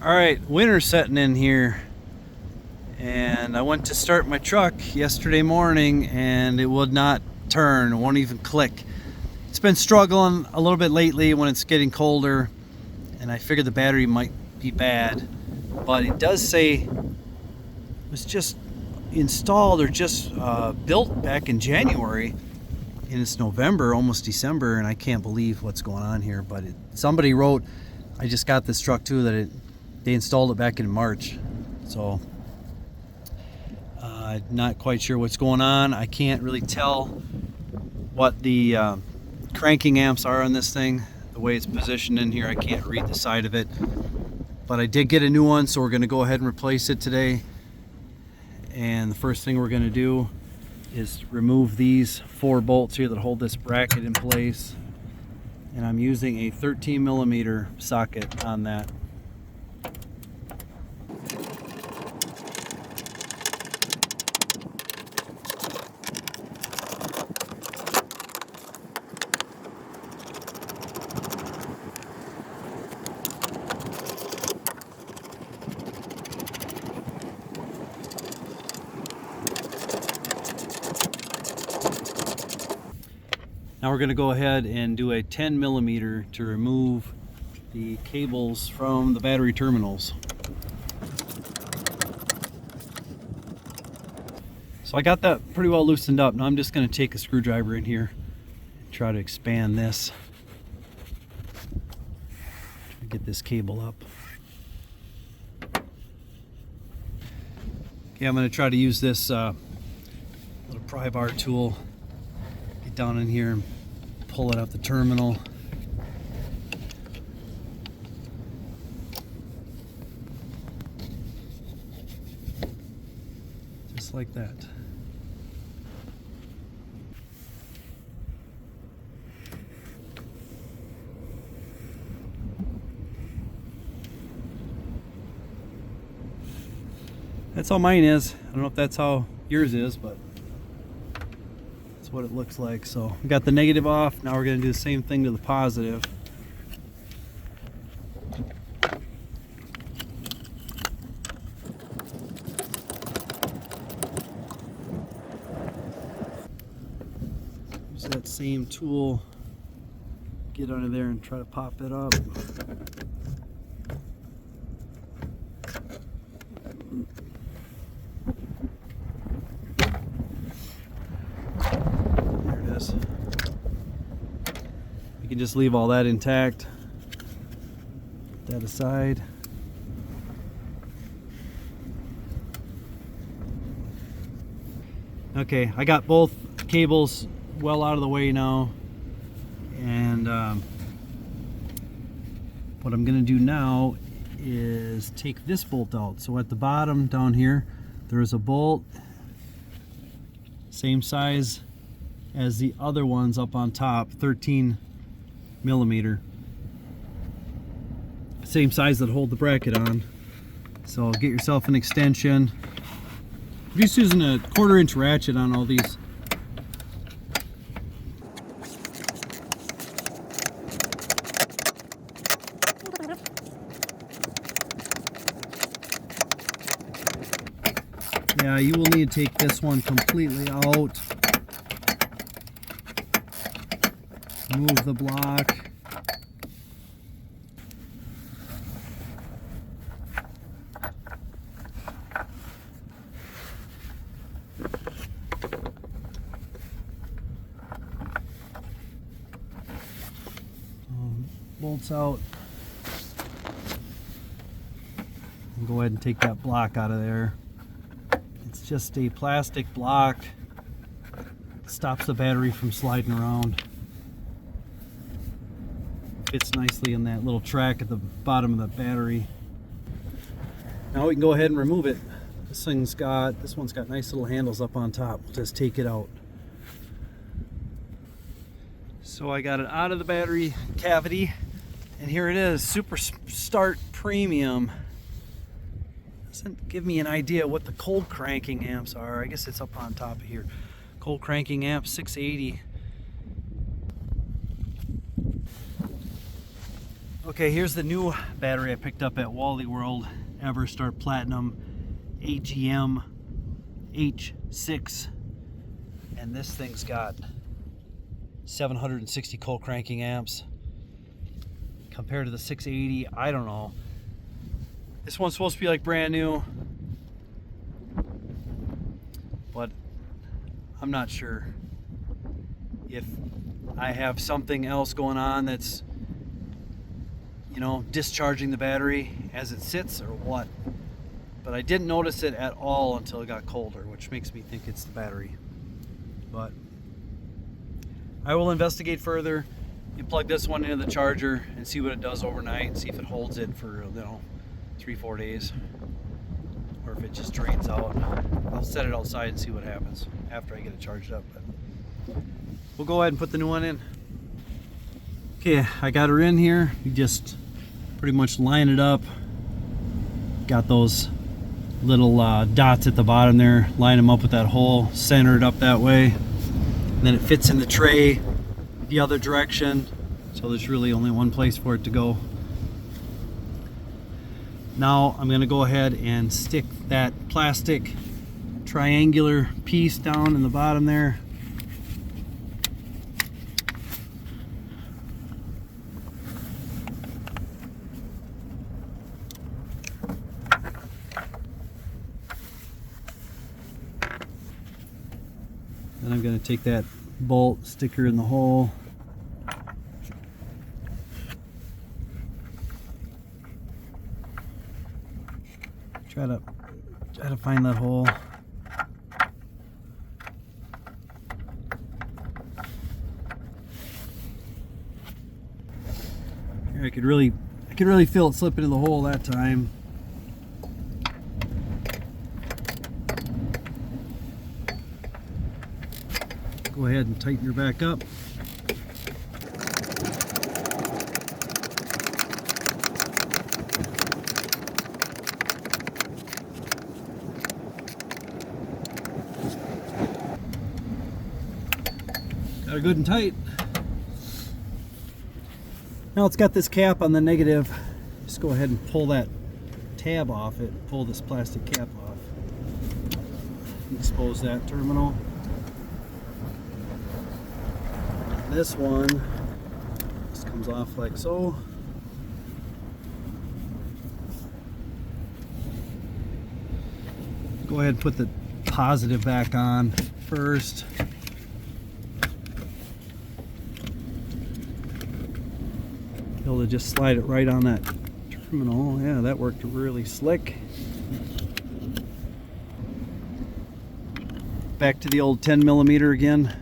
All right, winter's setting in here, and I went to start my truck yesterday morning and it would not turn, it won't even click. It's been struggling a little bit lately when it's getting colder, and I figured the battery might be bad, but it does say it was just installed or just built back in January, and it's November, almost December, and I can't believe what's going on here. But somebody wrote, I just got this truck too, that they installed it back in March, so not quite sure what's going on. I can't really tell what the cranking amps are on this thing. The way it's positioned in here, I can't read the side of it, but I did get a new one, so we're going to go ahead and replace it today. And the first thing we're going to do is remove these 4 bolts here that hold this bracket in place, and I'm using a 13mm socket on that. Now we're going to go ahead and do a 10mm to remove the cables from the battery terminals. So I got that pretty well loosened up. Now I'm just going to take a screwdriver in here and try to expand this. Try to get this cable up. Okay, I'm going to try to use this little pry bar tool. Get down in here and pull it out the terminal. Just like that. That's how mine is. I don't know if that's how yours is, but that's what it looks like. So we got the negative off. Now we're going to do the same thing to the positive. Use that same tool. Get under there and try to pop it up. You can just leave all that intact. Put that aside. Okay, I got both cables well out of the way now, and what I'm going to do now is take this bolt out. So at the bottom down here, there's a bolt same size as the other ones up on top, 13mm, same size that hold the bracket on. So get yourself an extension. I'm just using a 1/4-inch ratchet on all these. Yeah, you will need to take this one completely out. Move the block. Bolts out. And go ahead and take that block out of there. It's just a plastic block. Stops the battery from sliding around. Fits nicely in that little track at the bottom of the battery. Now we can go ahead and remove it. This one's got nice little handles up on top. We'll just take it out. So I got it out of the battery cavity, and here it is, Super Start Premium. Doesn't give me an idea what the cold cranking amps are. I guess it's up on top of here. Cold cranking amp 680. Okay, here's the new battery I picked up at Wally World, Everstart Platinum AGM H6, and this thing's got 760 cold cranking amps compared to the 680. I don't know. This one's supposed to be like brand new, but I'm not sure if I have something else going on that's, you know, discharging the battery as it sits or what. But I didn't notice it at all until it got colder, which makes me think it's the battery. But I will investigate further. You plug this one into the charger and see what it does overnight and see if it holds it for, you know, 3-4 days, or if it just drains out. I'll set it outside and see what happens after I get it charged up. But we'll go ahead and put the new one in. Okay, I got her in here. You just pretty much line it up. Got those little dots at the bottom there. Line them up with that hole, center it up that way. And then it fits in the tray the other direction. So there's really only one place for it to go. Now I'm gonna go ahead and stick that plastic triangular piece down in the bottom there. Then I'm going to take that bolt, stick her in the hole. Try to find that hole. Here I could really feel it slip into the hole that time. Go ahead and tighten her back up. Got her good and tight. Now it's got this cap on the negative. Just go ahead and pull that tab off it. Pull this plastic cap off. Expose that terminal. This one just comes off like so. Go ahead and put the positive back on first. Be able to just slide it right on that terminal. Yeah, that worked really slick. Back to the old 10mm again.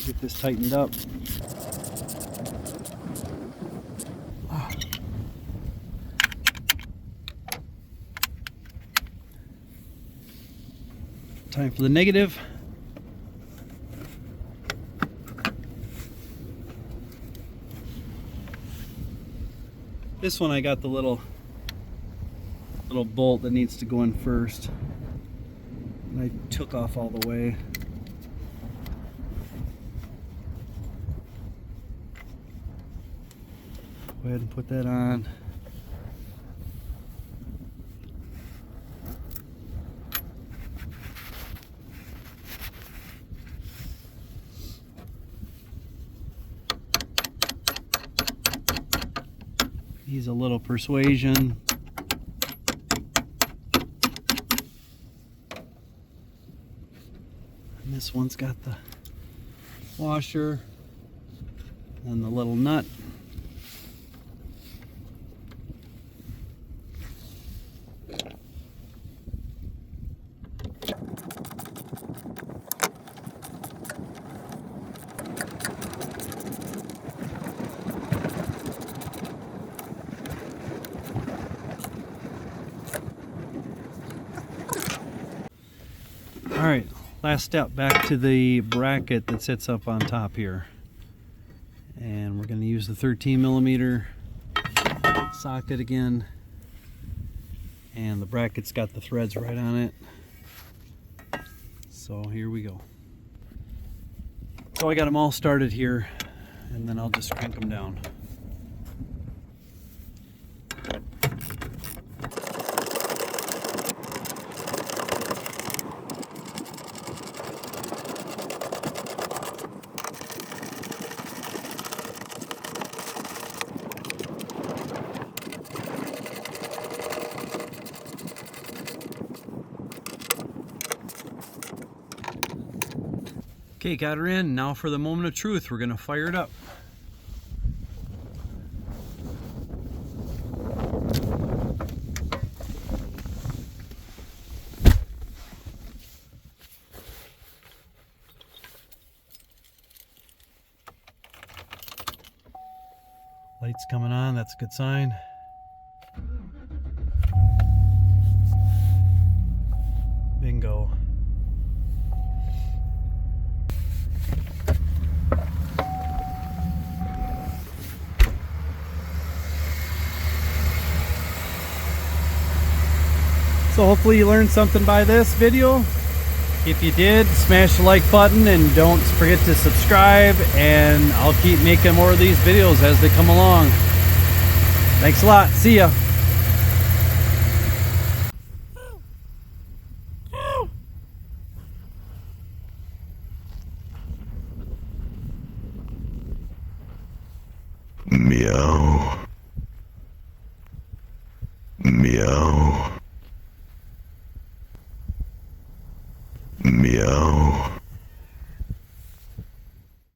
Get this tightened up. Time for the negative. This one I got the little bolt that needs to go in first. And I took off all the way. Go ahead and put that on. Needs a little persuasion. And this one's got the washer and the little nut. Alright, last step, back to the bracket that sits up on top here. And we're going to use the 13mm socket again. And the bracket's got the threads right on it. So here we go. So I got them all started here, and then I'll just crank them down. Okay, got her in. Now for the moment of truth, we're gonna fire it up. Lights coming on, that's a good sign. Bingo. So hopefully you learned something by this video. If you did, smash the like button and don't forget to subscribe, and I'll keep making more of these videos as they come along. Thanks a lot. See ya. Meow.